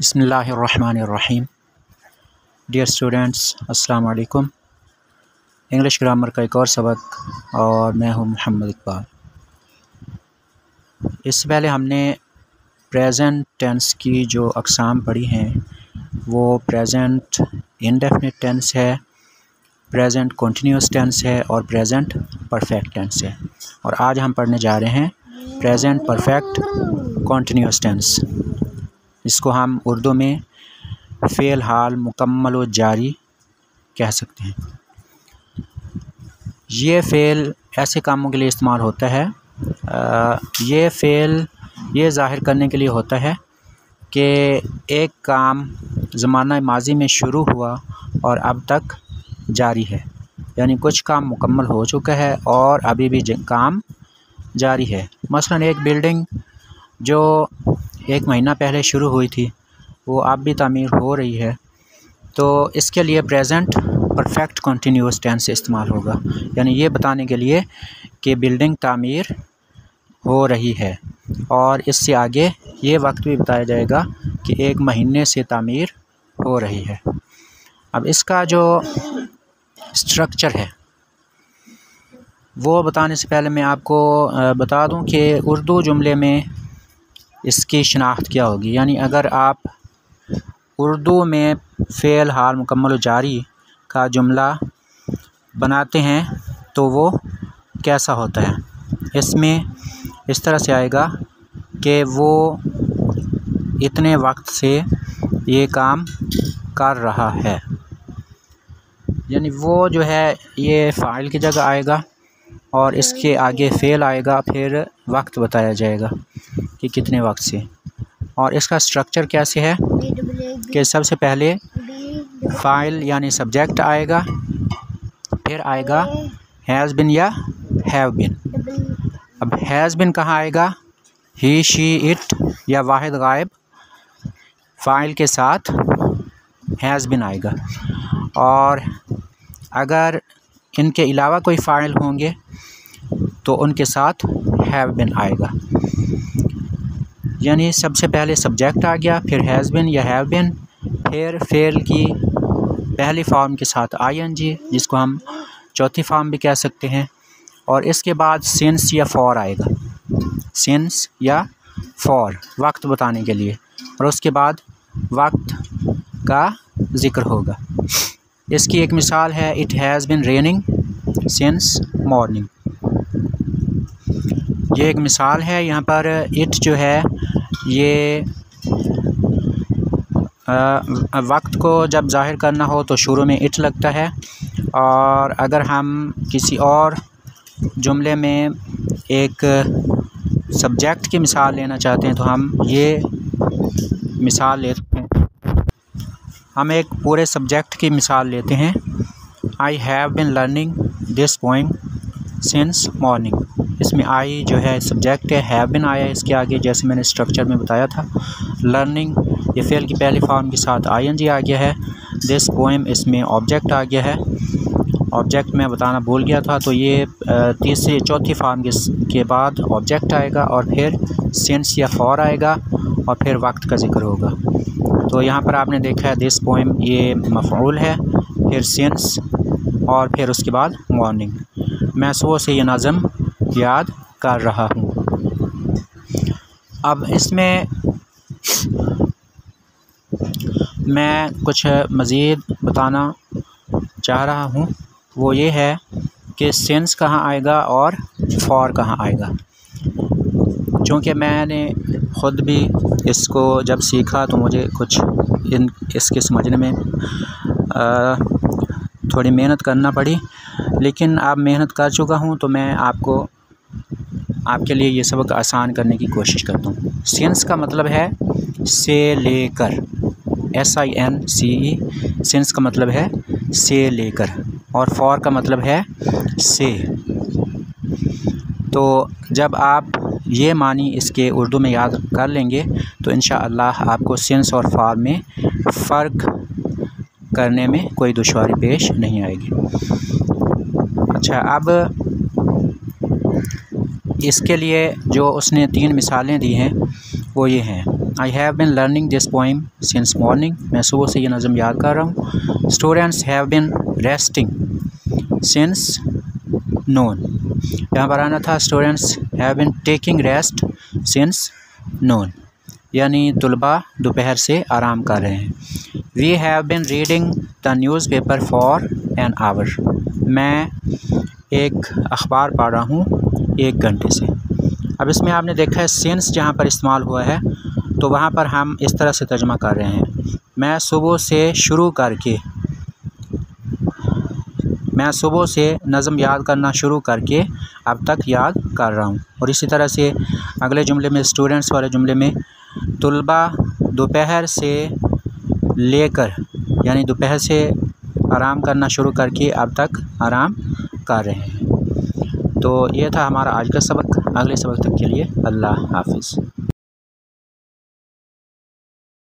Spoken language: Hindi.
बिस्मिल्लाहिर्रहमानिर्रहीम। डियर स्टूडेंट्स, अस्सलाम वालेकुम। इंग्लिश ग्रामर का एक और सबक और मैं हूं मोहम्मद इकबाल। इससे पहले हमने प्रेजेंट टेंस की जो अक़साम पढ़ी हैं वो प्रेजेंट इंडेफिनिट टेंस है, प्रेजेंट कंटिन्यूअस टेंस है और प्रेजेंट परफेक्ट टेंस है। और आज हम पढ़ने जा रहे हैं प्रेजेंट परफेक्ट कंटिन्यूअस टेंस। इसको हम उर्दू में फ़ेल हाल मुकम्मल व जारी कह सकते हैं। ये फ़ेल ऐसे कामों के लिए इस्तेमाल होता है, ये फ़ेल ये ज़ाहिर करने के लिए होता है कि एक काम ज़माना माज़ी में शुरू हुआ और अब तक जारी है, यानी कुछ काम मुकम्मल हो चुका है और अभी भी काम जारी है। मसलन एक बिल्डिंग जो एक महीना पहले शुरू हुई थी वो अब भी तामीर हो रही है, तो इसके लिए प्रेजेंट परफेक्ट कंटिन्यूअस टेंस इस्तेमाल होगा, यानी ये बताने के लिए कि बिल्डिंग तामीर हो रही है। और इससे आगे ये वक्त भी बताया जाएगा कि एक महीने से तामीर हो रही है। अब इसका जो स्ट्रक्चर है वो बताने से पहले मैं आपको बता दूं कि उर्दू जुमले में इसकी शनाख्त क्या होगी। यानी अगर आप उर्दू में फ़ेल हाल मुकम्मल जारी का जुमला बनाते हैं तो वो कैसा होता है। इसमें इस तरह से आएगा कि वो इतने वक्त से ये काम कर रहा है, यानी वो जो है ये फ़ाइल की जगह आएगा और इसके आगे फ़ेल आएगा, फिर वक्त बताया जाएगा कि कितने वक्त से। और इसका स्ट्रक्चर कैसे है कि सबसे पहले फ़ाइल यानी सब्जेक्ट आएगा, फिर आएगा हैज़ बिन या हैव बिन। अब हैज़ बिन कहाँ आएगा? ही शी इट या वाहिद गायब फ़ाइल के साथ हैज़ बिन आएगा। और अगर इनके अलावा कोई फ़ाइल होंगे तो उनके साथ हैव बिन आएगा। यानी सबसे पहले सब्जेक्ट आ गया, फिर हैज़ बिन या हैव बिन, फिर फ़ेल की पहली फॉर्म के साथ आईएनजी जिसको हम चौथी फॉर्म भी कह सकते हैं, और इसके बाद सिंस या फॉर आएगा, सिंस या फॉर वक्त बताने के लिए, और उसके बाद वक्त का ज़िक्र होगा। इसकी एक मिसाल है it has been raining since morning. ये एक मिसाल है। यहाँ पर इट जो है ये वक्त को जब ज़ाहिर करना हो तो शुरू में इट लगता है, और अगर हम किसी और जुमले में एक सब्जेक्ट की मिसाल लेना चाहते हैं तो हम ये मिसाल लेते हैं। हम एक पूरे सब्जेक्ट की मिसाल लेते हैं। I have been learning this poem since morning. इसमें आई जो है सब्जेक्ट है, हैव बिन आया इसके आगे, जैसे मैंने स्ट्रक्चर में बताया था। लर्निंग ये फ़ेल की पहली फॉर्म के साथ आईएनजी आ गया है। दिस पोएम इसमें ऑब्जेक्ट आ गया है, ऑब्जेक्ट मैं बताना भूल गया था, तो ये तीसरी चौथी फॉर्म के बाद ऑब्जेक्ट आएगा और फिर सिंस या फॉर आएगा और फिर वक्त का जिक्र होगा। तो यहाँ पर आपने देखा है दिस पोएम ये मफ़ऊल है, फिर सिंस और फिर उसके बाद मॉर्निंग। मैं सुबह से ये नज़म याद कर रहा हूँ। अब इसमें मैं कुछ मज़ीद बताना चाह रहा हूँ, वो ये है कि सिंस कहाँ आएगा और फॉर कहाँ आएगा। चूँकि मैंने ख़ुद भी इसको जब सीखा तो मुझे कुछ इसके समझने में थोड़ी मेहनत करना पड़ी, लेकिन अब मेहनत कर चुका हूँ तो मैं आपके लिए ये सबक आसान करने की कोशिश करता हूँ। सिंस का मतलब है से लेकर, SINCE। सिंस का मतलब है से लेकर, और फॉर का मतलब है से। तो जब आप ये मानी इसके उर्दू में याद कर लेंगे तो इंशाअल्लाह आपको सिंस और फॉर में फ़र्क करने में कोई दुश्वारी पेश नहीं आएगी। अच्छा, अब इसके लिए जो उसने 3 मिसालें दी हैं वो ये हैं। I have been learning this poem since morning, मैं सुबह से ये नज़म याद कर रहा हूँ। Students have been resting since noon, यहाँ पर आना था students have been taking rest since noon, यानी तुलबा दोपहर से आराम कर रहे हैं। We have been reading the newspaper for an hour, मैं एक अखबार पढ़ रहा हूँ 1 घंटे से। अब इसमें आपने देखा है सिंस जहाँ पर इस्तेमाल हुआ है तो वहाँ पर हम इस तरह से तर्जुमा कर रहे हैं, मैं सुबह से नज़म याद करना शुरू करके अब तक याद कर रहा हूँ। और इसी तरह से अगले जुमले में, स्टूडेंट्स वाले जुमले में, तुलबा दोपहर से लेकर, यानी दोपहर से आराम करना शुरू करके अब तक आराम कर रहे हैं। तो ये था हमारा आज का सबक। अगले सबक तक के लिए अल्लाह हाफ़िज़।